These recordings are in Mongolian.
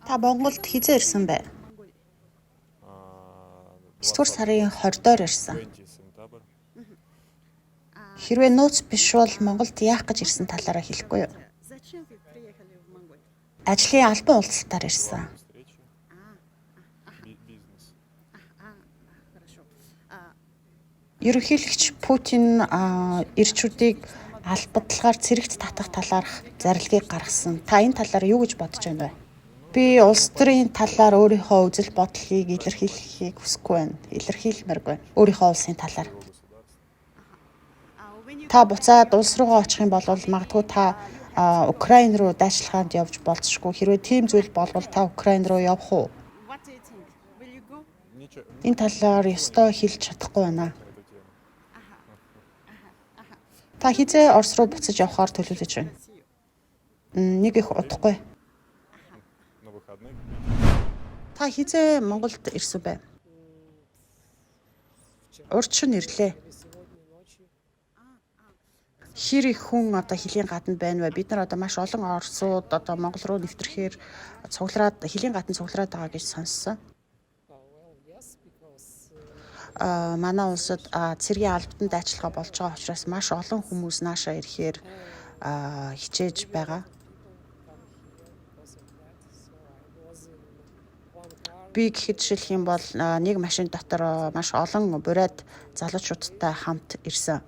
Та Монголд хизээ ирсэн бэ? 9 сарын 20-доор ирсэн. Хэрвээ нууц биш бол Монголд яах гэж ирсэн талаараа хэлэхгүй юу? Ажлын албан уулзалтаар ирсэн. Ерөнхийлөгч Путин ирчүүдийг албадлагаар цэрэгт татах талаарх зарилгыг гаргасан. Та энэ талаар юу гэж бодож байна вэ? Би улс төрийн талаар өөрийнхөө үзэл бодлыг илэрхийлэхийг хүсэхгүй байна. Илэрхийлмээргүй. Өөрийнхөө улсын талаар. Та буцаад улс руугаа очих юм бол магадгүй та Украин руу дайчилгаанд явж болзошгүй. Хэрвээ тийм зүйл болвол та Украин руу явах уу? Энэ талаар ёстой хэлж чадахгүй байна. Та хизээ Орос руу буцаж явахаар төлөвлөж байна. Нэг их удахгүй. Та хизээ Монголд ирсэн бэ? Урьдчилан ирлээ. Хэр их хүн одоо хилийн гадна байна вэ? Бид нар одоо маш олон орсууд одоо Монгол руу нэвтрэхээр цуглараад хилийн гадна цуглараад байгаа гэж сонссон. Манай улсад цэргийн албатан дайчилгаа болж байгаа учраас маш олон хүмүүс наашаа ирэхээр хичээж байгаа. Би гэхэд жишээлх юм бол нэг машин дотор маш олон бурайд залуучуудтай хамт ирсэн.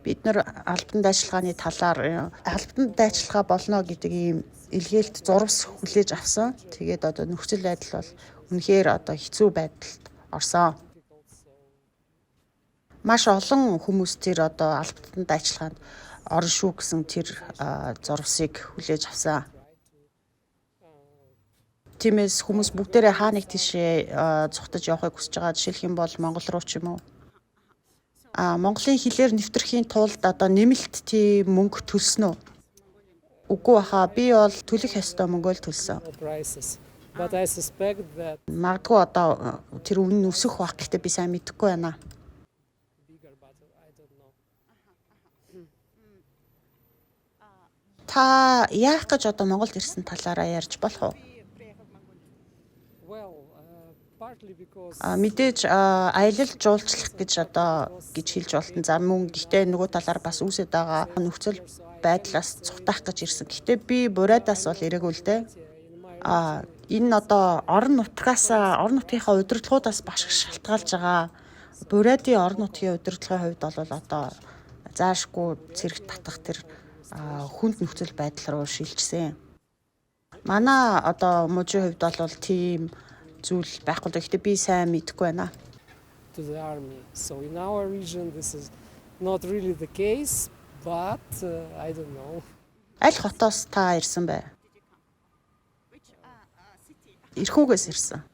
Бид нар албан дайчилгааны талаар албан дайчилгаа болно гэдэг ийм илгээлт зурвас хүлээж авсан. Тэгээд одоо нөхцөл байдал бол үнэхээр одоо хэцүү байдалд орсон. Маш олон хүмүүс тэр одоо албан дайчилгаанд орно шүү гэсэн тэр зурвасыг хүлээж авсан. Тиймээс хүмүүс бүгдээрээ хаа нэг тийшээ цухтаж явахыг хүсэж байгаа. Жишээлх юм бол Монгол руу ч юм уу. Монголын хилээр нэвтрэхийн тулд одоо нэмэлт тийм мөнгө төлсөн үү? Үгүй баха. Би бол төлөх ёстой мөнгөө л төлсөн. Магадгүй одоо тэр үнэ өсөх байх гэхдээ би сайн мэдэхгүй байна. Та яах гэж одоо Монголд ирсэн талаараа ярьж болох уу? Мэдээж аялал жуулчлах гэж хэлж болтон. За мөн гэхдээ нөгөө талаар бас үүсэт байгаа нөхцөл байдлаас цухтаах гэж ирсэн. Гэхдээ би бурайдаас бол ирээгүй л дээ. Энэ одоо орон нутгийнхаа удирдлагуудаас баш шалтгаалж байгаа. Бурайдын орон нутгийн удирдлагын хувьд бол одоо заашгүй цэрэг татах тэр хүнд нөхцөл байдал руу шилжсэн. Манай одоо мужийн хувьд бол тийм зүйл байхгүй л гэхдээ би сайн мэдэхгүй байна. So in our region this is not really the case, but I don't know. Аль хотоос та ирсэн бэ? Ирхүүгээс ирсэн.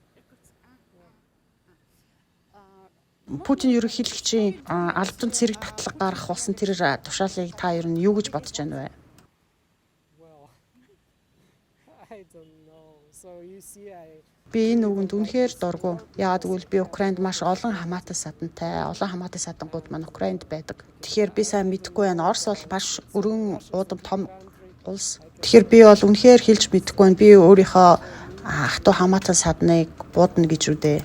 Путин ерөнхийлөгчийн албан цэрэг татлага гаргах болсон тэр тушаалыг та ер нь юу гэж бодож байна вэ? I don't know. So you see Би энэ үгэнд үнэхээр дургу. Яагаад гэвэл би Украинд маш олон хамаатай садантай, олон хамаатай садангууд маань Украинд байдаг. Тэгэхээр би сайн мэдэхгүй байна. Орос бол маш өргөн уудам том улс. Тэгэхээр би бол үнэхээр хэлж мэдэхгүй байна. Би өөрийнхөө хатуу хамаатай садныг буудна гэж үдээ.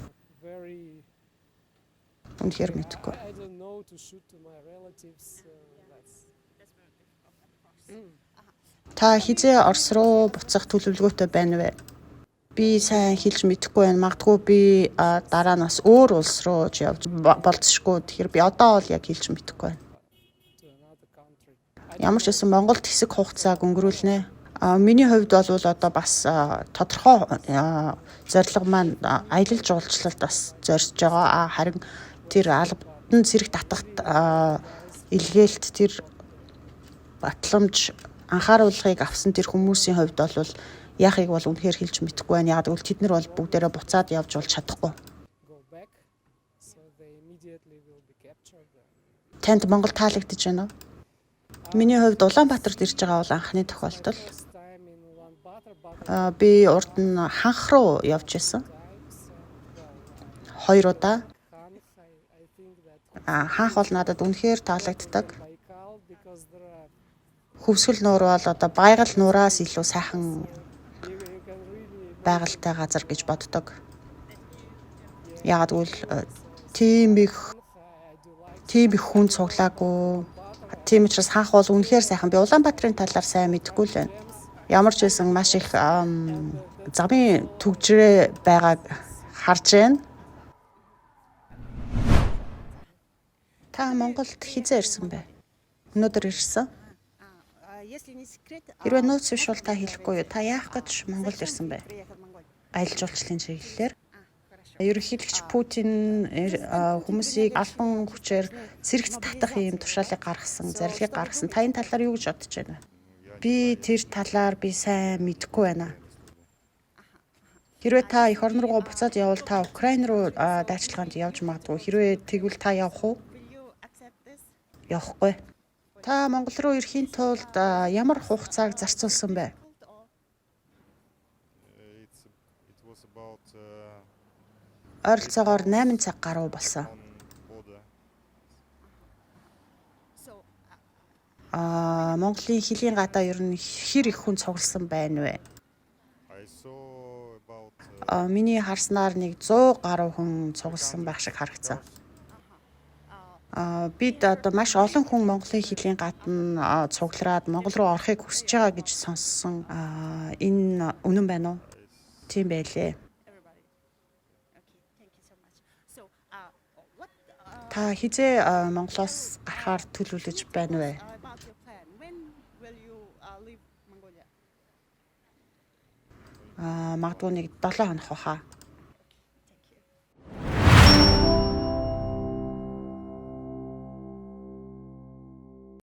Үнэхээр мэдэхгүй. Та хизээ Орос руу буцах төлөвлөгөөтэй байна вэ? Би сайн хэлж мэдэхгүй байна. Магадгүй би дараа нь бас өөр улс руу явж болцсошгүй. Тэгэхээр би одоо бол яг хэлж мэдэхгүй байна. Ямар ч байсан Монголд хэсэг хугацааг өнгөрүүлнэ. Миний хувьд бол одоо бас тодорхой зорилго маань аялал жуулчлалд бас зорьж байгаа. Харин тэр албан цэрэг татахт илгээлт тэр батламж анхааруулгыг авсан тэр хүмүүсийн хувьд бол яахыг бол үнэхээр хэлж мэдэхгүй байна. Яг гэвэл тэд нар бол бүгдээрээ буцаад явж болж чадахгүй. Танд Монгол таалагдж байна уу? Миний хувьд Улаанбаатарт ирж байгаа бол анхны тохиолдол. Би урд нь Ханх руу явж исэн. 2 удаа. Ханх бол надад үнэхээр таалагддаг. Хөвсгөл нуур бол одоо байгаль нуураас илүү сайхан байгальтай газар гэж боддог. Яагаад гэвэл тийм их хүн цуглаагүй. Тийм учраас хаах бол үнэхээр сайхан. Би Улаанбаатарын талаар сайн мэдэхгүй л байна. Ямар ч байсан маш их замын төгжрээ байгааг харж байна. Та Монголд хизээ ирсэн бэ? Өнөөдөр ирсэн. Хэрвээ нууц биш бол та хэлэхгүй юу? Та яах гэж Монголд ирсэн бэ? Аялал жуулчлалын чиглэлээр. Ерөнхийлөгч Путин хүмүүсийг албан хүчээр сэрэгт татах юм тушаалыг гаргасан, зарлигийг гаргасан. Та энэ талаар юу гэж бодож байна? Би тэр талаар сайн мэдэхгүй байна. Хэрвээ та эх орн руугаа буцаад явбал та Украин руу дайчилгаанд явж магадгүй. Хэрвээ тэгвэл та явах уу? Явахгүй. Та Монгол руу ирэхийн тулд ямар хугацааг зарцуулсан бэ? Ойролцоогоор 8 цаг гаруй болсон. Монголын хилийн гадаа ер нь хэр их хүн цугласан байна вэ? Миний харснаар нэг 100 гаруй хүн цугласан байх шиг харагдсан. Бид одоо маш олон хүн Монголын хилийн гадна цуглараад Монгол руу орохыг хүсэж байгаа гэж сонссон. Энэ үнэн байна уу? Тийм байлээ. Та хизээ Монголоос гарахаар төлөвлөж байна вэ? Магадгүй нэг 7 хоног хаа.